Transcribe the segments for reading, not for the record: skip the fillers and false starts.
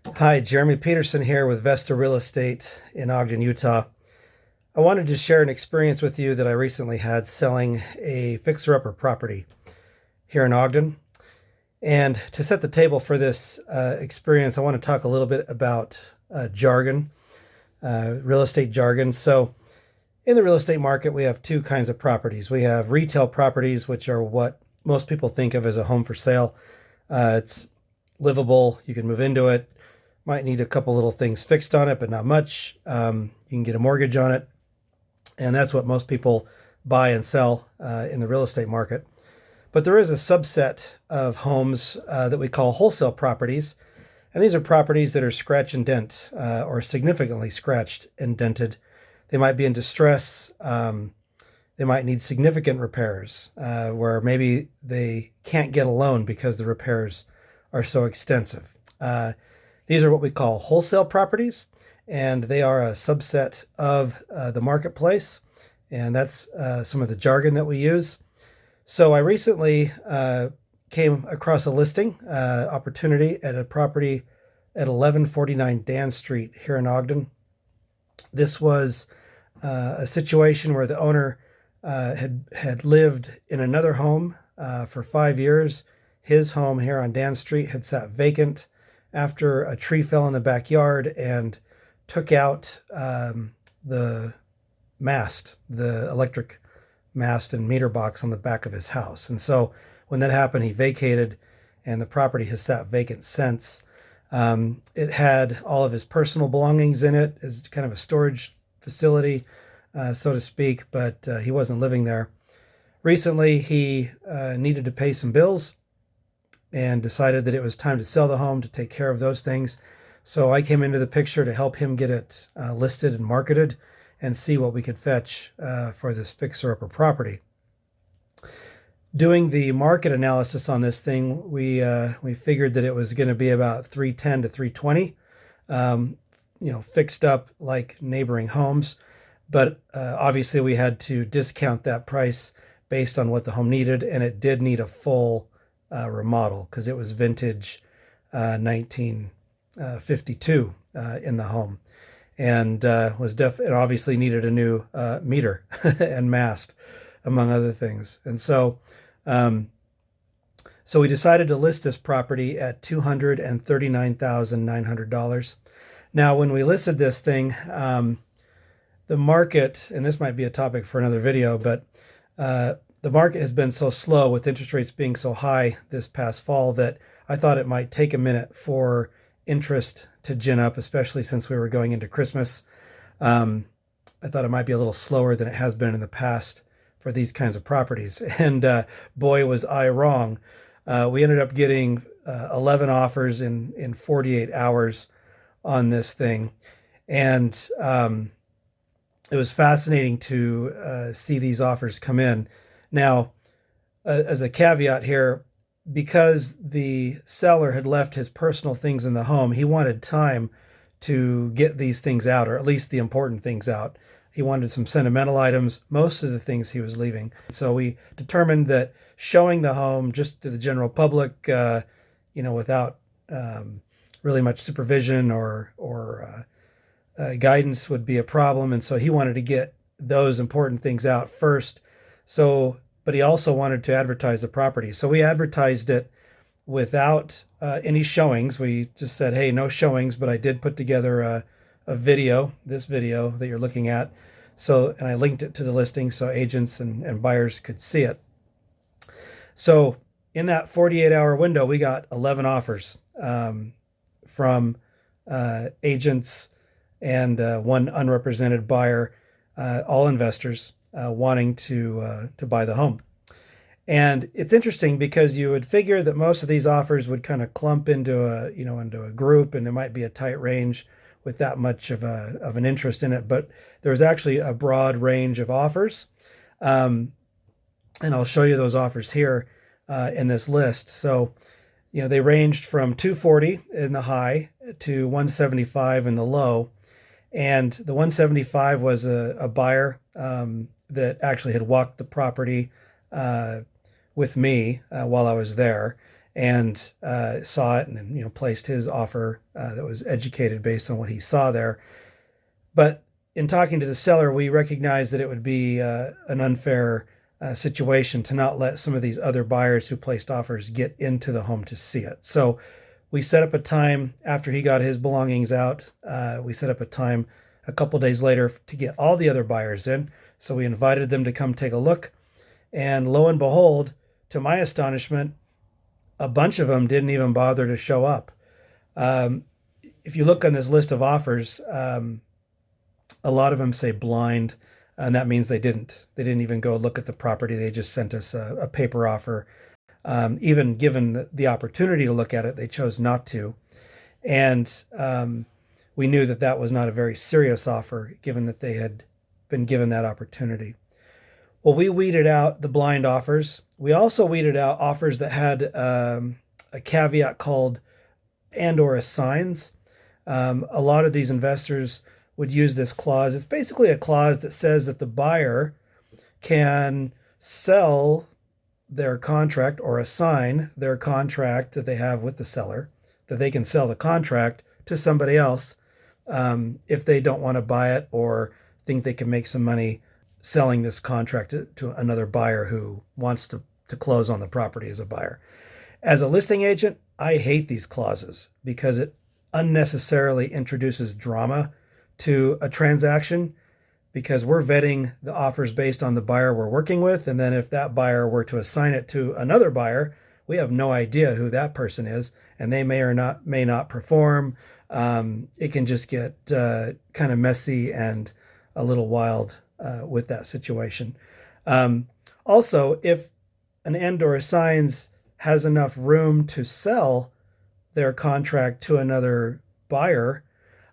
Hi, Jeremy Peterson here with Vesta Real Estate in Ogden, Utah. I wanted to share an experience with you that I recently had selling a fixer-upper property here in Ogden. And to set the table for this experience, I want to talk a little bit about jargon, real estate jargon. So in the real estate market, we have two kinds of properties. We have retail properties, which are what most people think of as a home for sale. It's livable, you can move into it. Might need a couple little things fixed on it, but not much. You can get a mortgage on it. And that's what most people buy and sell in the real estate market. But there is a subset of homes that we call wholesale properties. And these are properties that are scratch and dent or significantly scratched and dented. They might be in distress. They might need significant repairs where maybe they can't get a loan because the repairs are so extensive. These are what we call wholesale properties, and they are a subset of the marketplace, and that's some of the jargon that we use. So I recently came across a listing opportunity at a property at 1149 Dan Street here in Ogden. This was a situation where the owner had lived in another home for 5 years. His home here on Dan Street had sat vacant after a tree fell in the backyard and took out the mast, the electric mast and meter box on the back of his house. And so when that happened, he vacated, and the property has sat vacant since. It had all of his personal belongings in it as kind of a storage facility, so to speak, but he wasn't living there. Recently, he needed to pay some bills and decided that it was time to sell the home to take care of those things. So I came into the picture to help him get it listed and marketed and see what we could fetch for this fixer-upper property. Doing the market analysis on this thing, we figured that it was going to be about 310 to 320, fixed up like neighboring homes. But obviously we had to discount that price based on what the home needed, and it did need a full remodel because it was vintage 1952 in the home, and it obviously needed a new meter and mast, among other things. And so we decided to list this property at $239,900. Now, when we listed this thing, the market, and this might be a topic for another video, but the market has been so slow with interest rates being so high this past fall that I thought it might take a minute for interest to gin up, especially since we were going into Christmas. I thought it might be a little slower than it has been in the past for these kinds of properties. And boy, was I wrong. We ended up getting 11 offers in 48 hours on this thing. And it was fascinating to see these offers come in. Now, as a caveat here, because the seller had left his personal things in the home, he wanted time to get these things out, or at least the important things out. He wanted some sentimental items, most of the things he was leaving. So we determined that showing the home just to the general public, without really much supervision or guidance would be a problem. And so he wanted to get those important things out first. But he also wanted to advertise the property. So we advertised it without any showings. We just said, hey, no showings, but I did put together a video, this video that you're looking at. And I linked it to the listing so agents and buyers could see it. So in that 48-hour window, we got 11 offers from agents and one unrepresented buyer, all investors wanting to buy the home. And it's interesting because you would figure that most of these offers would kind of clump into a group, and there might be a tight range with that much of an interest in it. But there's actually a broad range of offers, and I'll show you those offers here in this list. So they ranged from 240 in the high to 175 in the low. And the 175 was a buyer that actually had walked the property with me while I was there. and saw it and placed his offer that was educated based on what he saw there. But in talking to the seller, we recognized that it would be an unfair situation to not let some of these other buyers who placed offers get into the home to see it. So we set up a time after he got his belongings out. We set up a time a couple days later to get all the other buyers in. So we invited them to come take a look. And lo and behold, to my astonishment, a bunch of them didn't even bother to show up. If you look on this list of offers, a lot of them say blind, and that means they didn't even go look at the property. They just sent us a paper offer. Even given the opportunity to look at it, they chose not to. And we knew that that was not a very serious offer, given that they had been given that opportunity. Well, we weeded out the blind offers. We also weeded out offers that had a caveat called and/or assigns. A lot of these investors would use this clause. It's basically a clause that says that the buyer can sell their contract or assign their contract that they have with the seller, that they can sell the contract to somebody else if they don't want to buy it or think they can make some money selling this contract to another buyer who wants to close on the property as a buyer. As a listing agent, I hate these clauses because it unnecessarily introduces drama to a transaction, because we're vetting the offers based on the buyer we're working with. And then if that buyer were to assign it to another buyer, we have no idea who that person is, and they may not perform. It can just get kind of messy and a little wild with that situation. Also, if an and/or assigns has enough room to sell their contract to another buyer,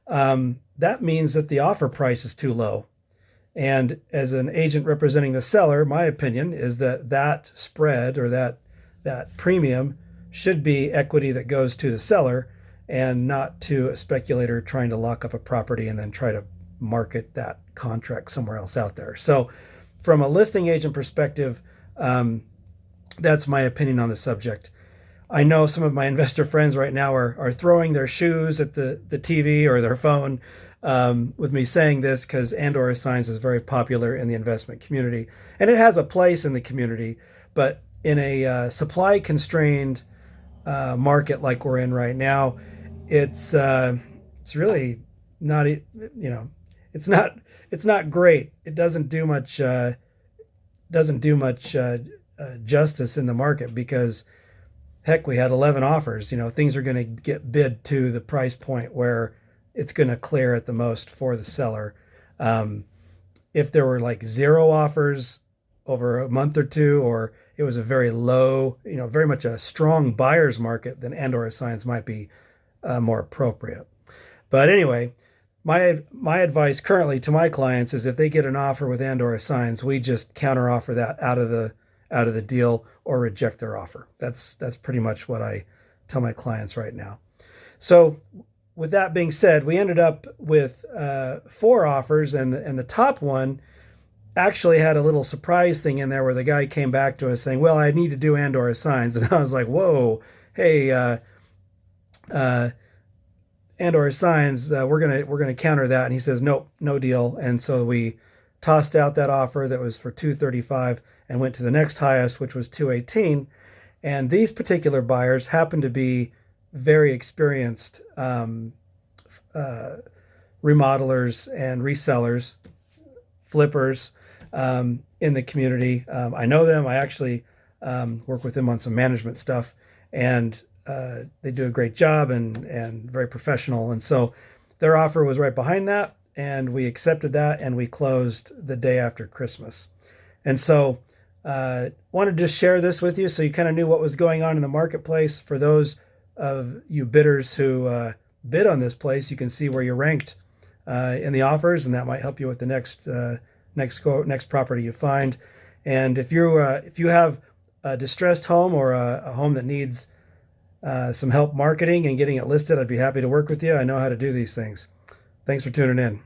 that means that the offer price is too low. And as an agent representing the seller, my opinion is that that spread or that premium should be equity that goes to the seller and not to a speculator trying to lock up a property and then try to market that contract somewhere else out there. So from a listing agent perspective, that's my opinion on the subject. I know some of my investor friends right now are throwing their shoes at the TV or their phone with me saying this, because and/or assigns is very popular in the investment community, and it has a place in the community. But in a supply constrained market like we're in right now, it's really not, it's not great. It doesn't do much justice in the market, because heck, we had 11 offers. Things are going to get bid to the price point where it's going to clear at the most for the seller. If there were like 0 offers over a month or two, or it was a very low, very much a strong buyer's market, then and/or assigns might be more appropriate. But anyway, my advice currently to my clients is if they get an offer with and/or assigns, we just counteroffer that out of the deal or reject their offer. That's pretty much what I tell my clients right now. So with that being said, we ended up with 4 offers, and the top one actually had a little surprise thing in there where the guy came back to us saying, well, I need to do and/or assigns. And I was like, whoa, hey, and/or assigns, we're gonna counter that. And he says, nope, no deal. And so we tossed out that offer that was for $235 and went to the next highest, which was $218. And these particular buyers happened to be very experienced remodelers and resellers, flippers in the community. I know them. I actually work with them on some management stuff, and they do a great job and very professional. And so their offer was right behind that, and we accepted that, and we closed the day after Christmas. And so wanted to share this with you so you kind of knew what was going on in the marketplace. For those of you bidders who bid on this place, you can see where you're ranked in the offers, and that might help you with the next property you find. And if you have a distressed home or a home that needs some help marketing and getting it listed, I'd be happy to work with you. I know how to do these things. Thanks for tuning in.